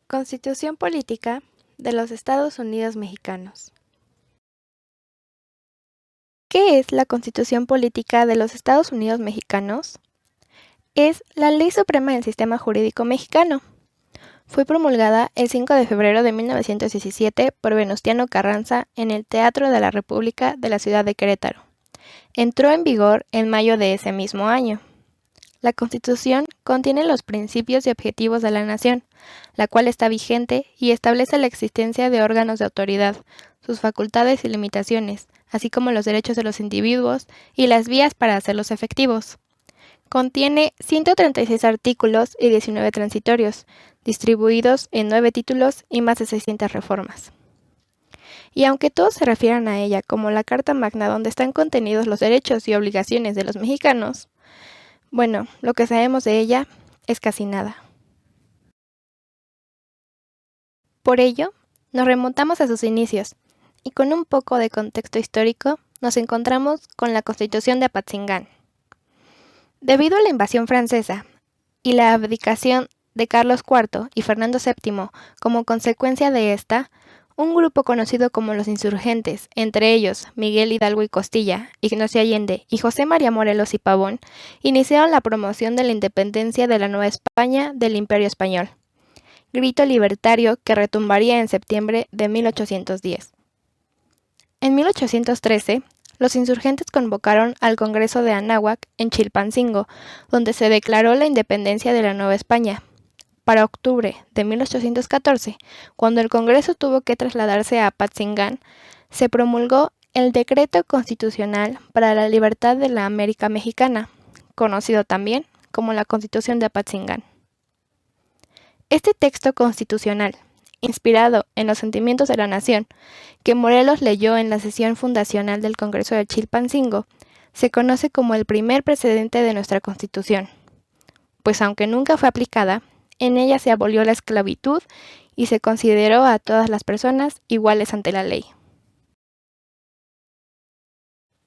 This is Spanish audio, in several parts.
Constitución Política de los Estados Unidos Mexicanos. ¿Qué es la Constitución Política de los Estados Unidos Mexicanos? Es la ley suprema del sistema jurídico mexicano. Fue promulgada el 5 de febrero de 1917 por Venustiano Carranza en el Teatro de la República de la ciudad de Querétaro. Entró en vigor en mayo de ese mismo año. La Constitución contiene los principios y objetivos de la nación, la cual está vigente y establece la existencia de órganos de autoridad, sus facultades y limitaciones, así como los derechos de los individuos y las vías para hacerlos efectivos. Contiene 136 artículos y 19 transitorios, distribuidos en 9 títulos y más de 600 reformas. Y aunque todos se refieran a ella como la Carta Magna donde están contenidos los derechos y obligaciones de los mexicanos, bueno, lo que sabemos de ella es casi nada. Por ello, nos remontamos a sus inicios, y con un poco de contexto histórico, nos encontramos con la Constitución de Apatzingán. Debido a la invasión francesa y la abdicación de Carlos IV y Fernando VII como consecuencia de esta, un grupo conocido como los insurgentes, entre ellos Miguel Hidalgo y Costilla, Ignacio Allende y José María Morelos y Pavón, iniciaron la promoción de la independencia de la Nueva España del Imperio Español, grito libertario que retumbaría en septiembre de 1810. En 1813, los insurgentes convocaron al Congreso de Anáhuac en Chilpancingo, donde se declaró la independencia de la Nueva España. Para octubre de 1814, cuando el Congreso tuvo que trasladarse a Apatzingán, se promulgó el Decreto Constitucional para la Libertad de la América Mexicana, conocido también como la Constitución de Apatzingán. Este texto constitucional, inspirado en los sentimientos de la nación, que Morelos leyó en la sesión fundacional del Congreso de Chilpancingo, se conoce como el primer precedente de nuestra Constitución, pues aunque nunca fue aplicada, en ella se abolió la esclavitud y se consideró a todas las personas iguales ante la ley.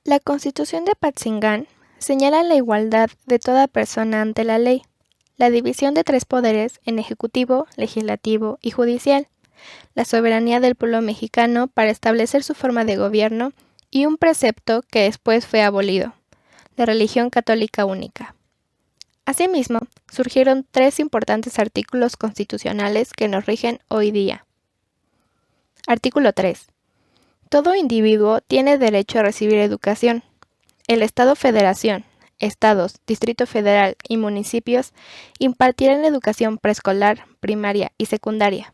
La Constitución de Apatzingán señala la igualdad de toda persona ante la ley, la división de 3 poderes en ejecutivo, legislativo y judicial, la soberanía del pueblo mexicano para establecer su forma de gobierno y un precepto que después fue abolido, la religión católica única. Asimismo, surgieron 3 importantes artículos constitucionales que nos rigen hoy día. Artículo 3. Todo individuo tiene derecho a recibir educación. El Estado-Federación, Estados, Distrito Federal y municipios impartirán educación preescolar, primaria y secundaria.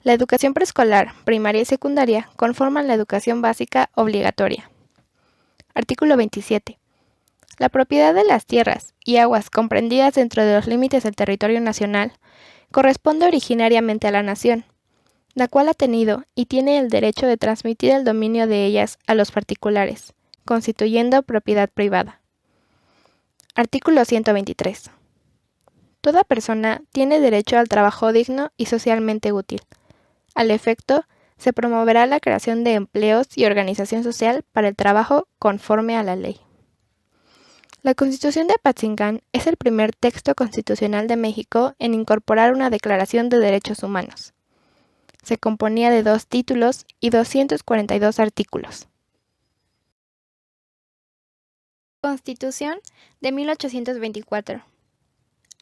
La educación preescolar, primaria y secundaria conforman la educación básica obligatoria. Artículo 27. La propiedad de las tierras y aguas comprendidas dentro de los límites del territorio nacional corresponde originariamente a la nación, la cual ha tenido y tiene el derecho de transmitir el dominio de ellas a los particulares, constituyendo propiedad privada. Artículo 123. Toda persona tiene derecho al trabajo digno y socialmente útil. Al efecto, se promoverá la creación de empleos y organización social para el trabajo conforme a la ley. La Constitución de Apatzingán es el primer texto constitucional de México en incorporar una Declaración de Derechos Humanos. Se componía de 2 títulos y 242 artículos. Constitución de 1824.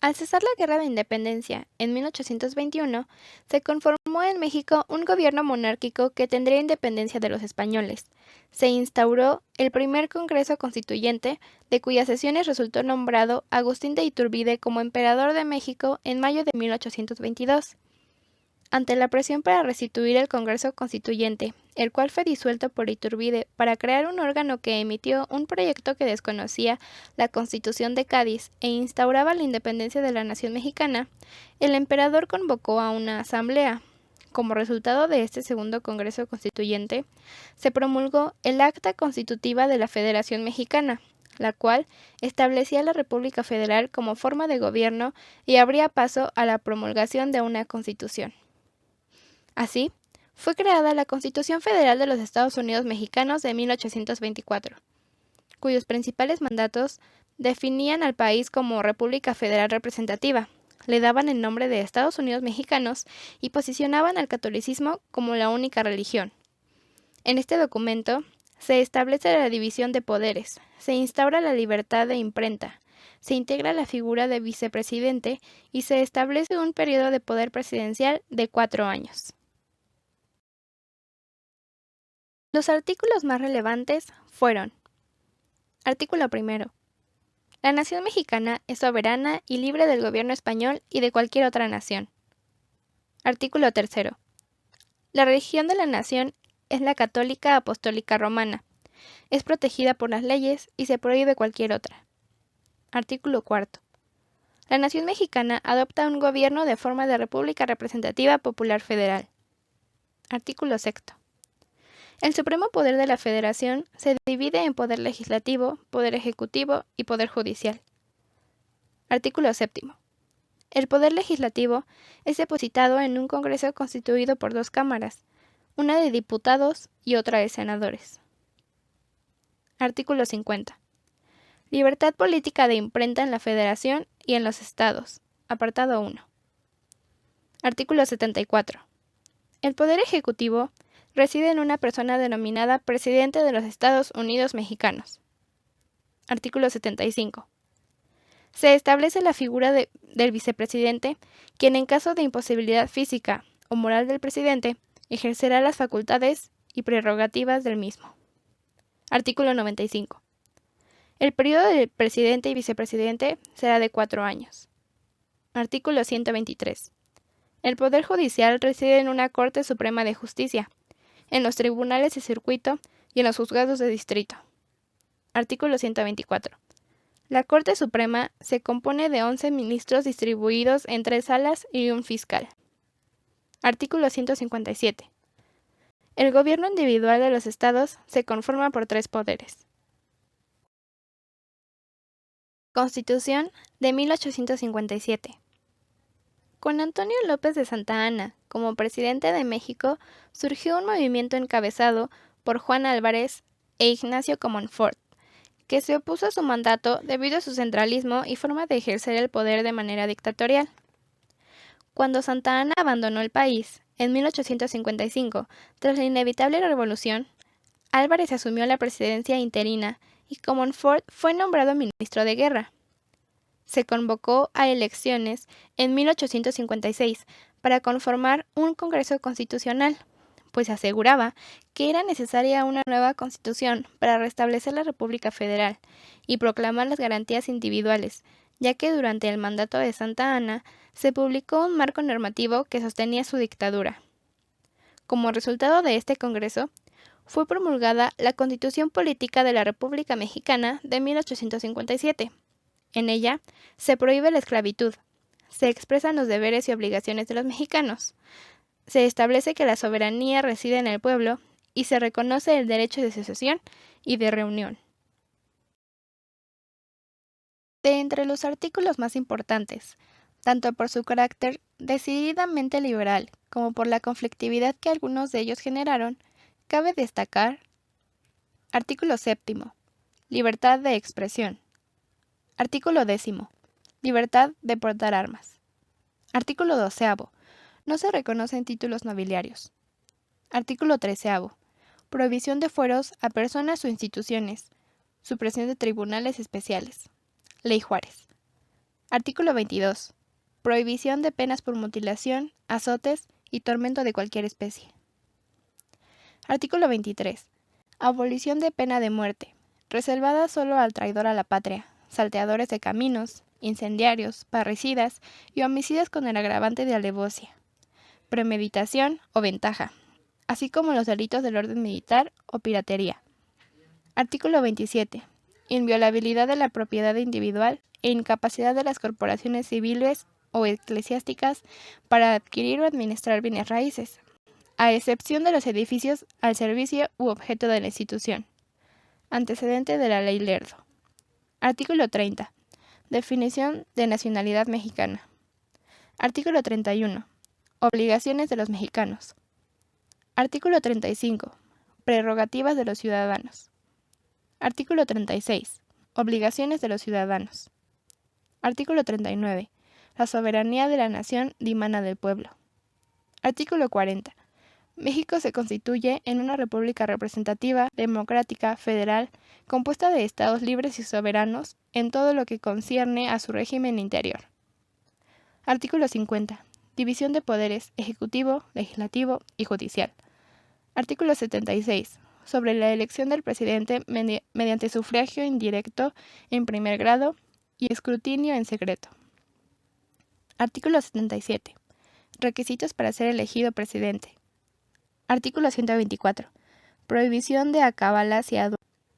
Al cesar la Guerra de Independencia en 1821, se conformó en México un gobierno monárquico que tendría independencia de los españoles. Se instauró el primer Congreso Constituyente, de cuyas sesiones resultó nombrado Agustín de Iturbide como emperador de México en mayo de 1822. Ante la presión para restituir el Congreso Constituyente, el cual fue disuelto por Iturbide para crear un órgano que emitió un proyecto que desconocía la Constitución de Cádiz e instauraba la independencia de la nación mexicana, el emperador convocó a una asamblea. Como resultado de este segundo Congreso Constituyente, se promulgó el Acta Constitutiva de la Federación Mexicana, la cual establecía la República Federal como forma de gobierno y abría paso a la promulgación de una Constitución. Así, fue creada la Constitución Federal de los Estados Unidos Mexicanos de 1824, cuyos principales mandatos definían al país como República Federal Representativa, le daban el nombre de Estados Unidos Mexicanos y posicionaban al catolicismo como la única religión. En este documento se establece la división de poderes, se instaura la libertad de imprenta, se integra la figura de vicepresidente y se establece un periodo de poder presidencial de 4 años. Los artículos más relevantes fueron: Artículo 1. La nación mexicana es soberana y libre del gobierno español y de cualquier otra nación. Artículo 3. La religión de la nación es la católica apostólica romana. Es protegida por las leyes y se prohíbe cualquier otra. Artículo 4. La nación mexicana adopta un gobierno de forma de República Representativa Popular Federal. Artículo 6. El supremo poder de la Federación se divide en poder legislativo, poder ejecutivo y poder judicial. Artículo 7. El poder legislativo es depositado en un Congreso constituido por 2 cámaras, una de diputados y otra de senadores. Artículo 50. Libertad política de imprenta en la Federación y en los estados. Apartado 1. Artículo 74. El poder ejecutivo reside en una persona denominada Presidente de los Estados Unidos Mexicanos. Artículo 75. Se establece la figura del vicepresidente, quien en caso de imposibilidad física o moral del presidente, ejercerá las facultades y prerrogativas del mismo. Artículo 95. El periodo del presidente y vicepresidente será de 4 años. Artículo 123. El Poder Judicial reside en una Corte Suprema de Justicia, en los tribunales de circuito y en los juzgados de distrito. Artículo 124. La Corte Suprema se compone de 11 ministros distribuidos en 3 salas y un fiscal. Artículo 157. El gobierno individual de los estados se conforma por 3 poderes. Constitución de 1857. Con Antonio López de Santa Anna como presidente de México, surgió un movimiento encabezado por Juan Álvarez e Ignacio Comonfort, que se opuso a su mandato debido a su centralismo y forma de ejercer el poder de manera dictatorial. Cuando Santa Anna abandonó el país, en 1855, tras la inevitable revolución, Álvarez asumió la presidencia interina y Comonfort fue nombrado ministro de Guerra. Se convocó a elecciones en 1856 para conformar un Congreso Constitucional, pues se aseguraba que era necesaria una nueva constitución para restablecer la República Federal y proclamar las garantías individuales, ya que durante el mandato de Santa Anna se publicó un marco normativo que sostenía su dictadura. Como resultado de este Congreso, fue promulgada la Constitución Política de la República Mexicana de 1857. En ella se prohíbe la esclavitud, se expresan los deberes y obligaciones de los mexicanos, se establece que la soberanía reside en el pueblo y se reconoce el derecho de asociación y de reunión. De entre los artículos más importantes, tanto por su carácter decididamente liberal como por la conflictividad que algunos de ellos generaron, cabe destacar: Artículo 7. Libertad de expresión. Artículo 10. Libertad de portar armas. Artículo 12. No se reconocen títulos nobiliarios. Artículo 13. Prohibición de fueros a personas o instituciones. Supresión de tribunales especiales. Ley Juárez. Artículo 22. Prohibición de penas por mutilación, azotes y tormento de cualquier especie. Artículo 23. Abolición de pena de muerte, reservada solo al traidor a la patria, salteadores de caminos, incendiarios, parricidas y homicidas con el agravante de alevosía, premeditación o ventaja, así como los delitos del orden militar o piratería. Artículo 27. Inviolabilidad de la propiedad individual e incapacidad de las corporaciones civiles o eclesiásticas para adquirir o administrar bienes raíces, a excepción de los edificios al servicio u objeto de la institución. Antecedente de la Ley Lerdo. Artículo 30. Definición de nacionalidad mexicana. Artículo 31. Obligaciones de los mexicanos. Artículo 35. Prerrogativas de los ciudadanos. Artículo 36. Obligaciones de los ciudadanos. Artículo 39. La soberanía de la nación dimana del pueblo. Artículo 40. México se constituye en una república representativa, democrática, federal, compuesta de estados libres y soberanos en todo lo que concierne a su régimen interior. Artículo 50. División de poderes ejecutivo, legislativo y judicial. Artículo 76. Sobre la elección del presidente mediante sufragio indirecto en primer grado y escrutinio en secreto. Artículo 77. Requisitos para ser elegido presidente. Artículo 124. Prohibición de acabalas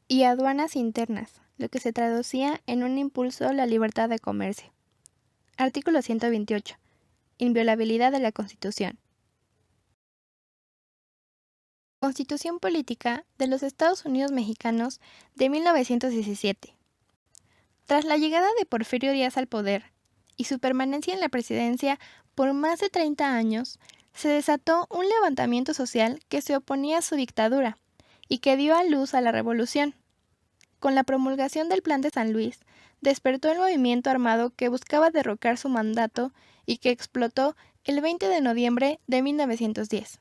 y aduanas internas, lo que se traducía en un impulso a la libertad de comercio. Artículo 128. Inviolabilidad de la Constitución. Constitución Política de los Estados Unidos Mexicanos de 1917. Tras la llegada de Porfirio Díaz al poder y su permanencia en la presidencia por más de 30 años, se desató un levantamiento social que se oponía a su dictadura y que dio a luz a la revolución. Con la promulgación del Plan de San Luis, despertó el movimiento armado que buscaba derrocar su mandato y que explotó el 20 de noviembre de 1910.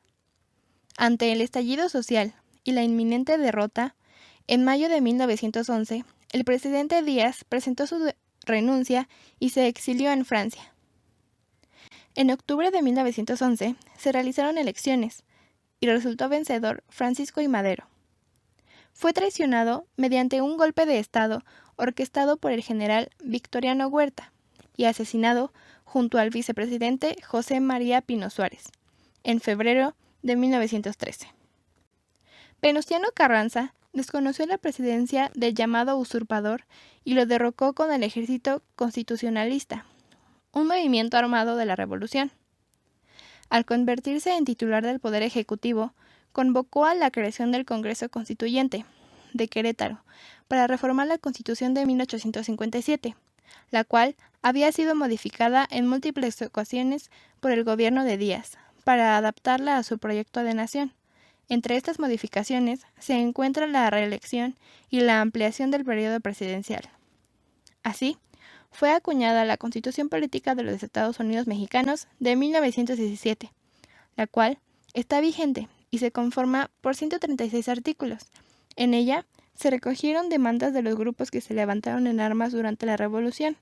Ante el estallido social y la inminente derrota, en mayo de 1911, el presidente Díaz presentó su renuncia y se exilió en Francia. En octubre de 1911 se realizaron elecciones y resultó vencedor Francisco I. Madero. Fue traicionado mediante un golpe de Estado orquestado por el general Victoriano Huerta y asesinado junto al vicepresidente José María Pino Suárez, en febrero de 1913. Venustiano Carranza desconoció la presidencia del llamado usurpador y lo derrocó con el Ejército Constitucionalista, un movimiento armado de la Revolución. Al convertirse en titular del Poder Ejecutivo, convocó a la creación del Congreso Constituyente de Querétaro para reformar la Constitución de 1857, la cual había sido modificada en múltiples ocasiones por el gobierno de Díaz, para adaptarla a su proyecto de nación. Entre estas modificaciones se encuentra la reelección y la ampliación del periodo presidencial. Así, fue acuñada la Constitución Política de los Estados Unidos Mexicanos de 1917, la cual está vigente y se conforma por 136 artículos. En ella se recogieron demandas de los grupos que se levantaron en armas durante la Revolución,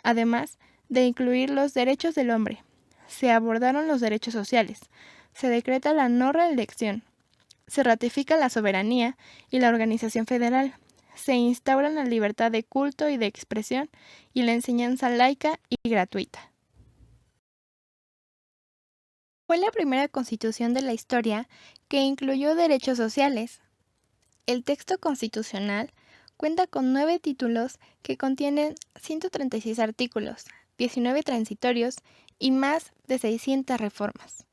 además de incluir los derechos del hombre. Se abordaron los derechos sociales, se decreta la no reelección, se ratifica la soberanía y la organización federal, se instaura la libertad de culto y de expresión y la enseñanza laica y gratuita. Fue la primera constitución de la historia que incluyó derechos sociales. El texto constitucional cuenta con 9 títulos que contienen 136 artículos, 19 transitorios y más de 600 reformas.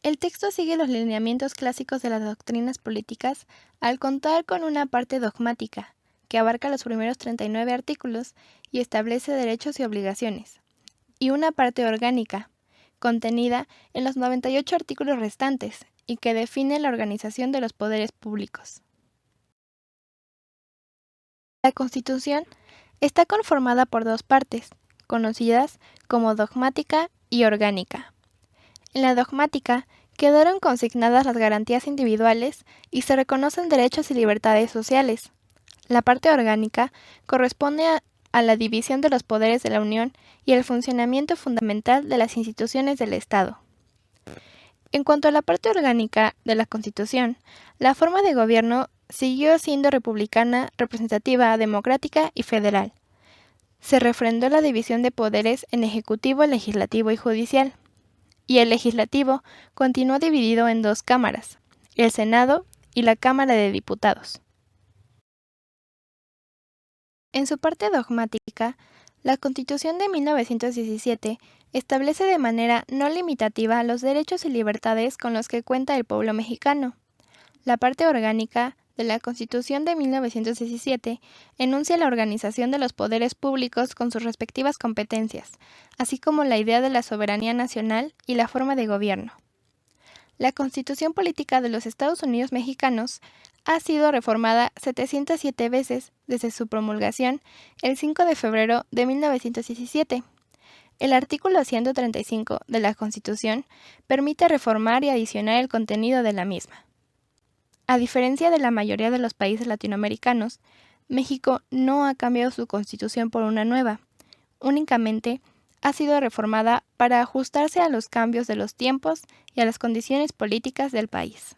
El texto sigue los lineamientos clásicos de las doctrinas políticas al contar con una parte dogmática, que abarca los primeros 39 artículos y establece derechos y obligaciones, y una parte orgánica, contenida en los 98 artículos restantes, y que define la organización de los poderes públicos. La Constitución está conformada por 2 partes, conocidas como dogmática y orgánica. En la dogmática quedaron consignadas las garantías individuales y se reconocen derechos y libertades sociales. La parte orgánica corresponde a la división de los poderes de la Unión y el funcionamiento fundamental de las instituciones del Estado. En cuanto a la parte orgánica de la Constitución, la forma de gobierno siguió siendo republicana, representativa, democrática y federal. Se refrendó la división de poderes en ejecutivo, legislativo y judicial, y el legislativo continuó dividido en 2 cámaras, el Senado y la Cámara de Diputados. En su parte dogmática, la Constitución de 1917 establece de manera no limitativa los derechos y libertades con los que cuenta el pueblo mexicano. La parte orgánica de la Constitución de 1917 enuncia la organización de los poderes públicos con sus respectivas competencias, así como la idea de la soberanía nacional y la forma de gobierno. La Constitución Política de los Estados Unidos Mexicanos ha sido reformada 707 veces desde su promulgación el 5 de febrero de 1917. El artículo 135 de la Constitución permite reformar y adicionar el contenido de la misma. A diferencia de la mayoría de los países latinoamericanos, México no ha cambiado su constitución por una nueva. Únicamente ha sido reformada para ajustarse a los cambios de los tiempos y a las condiciones políticas del país.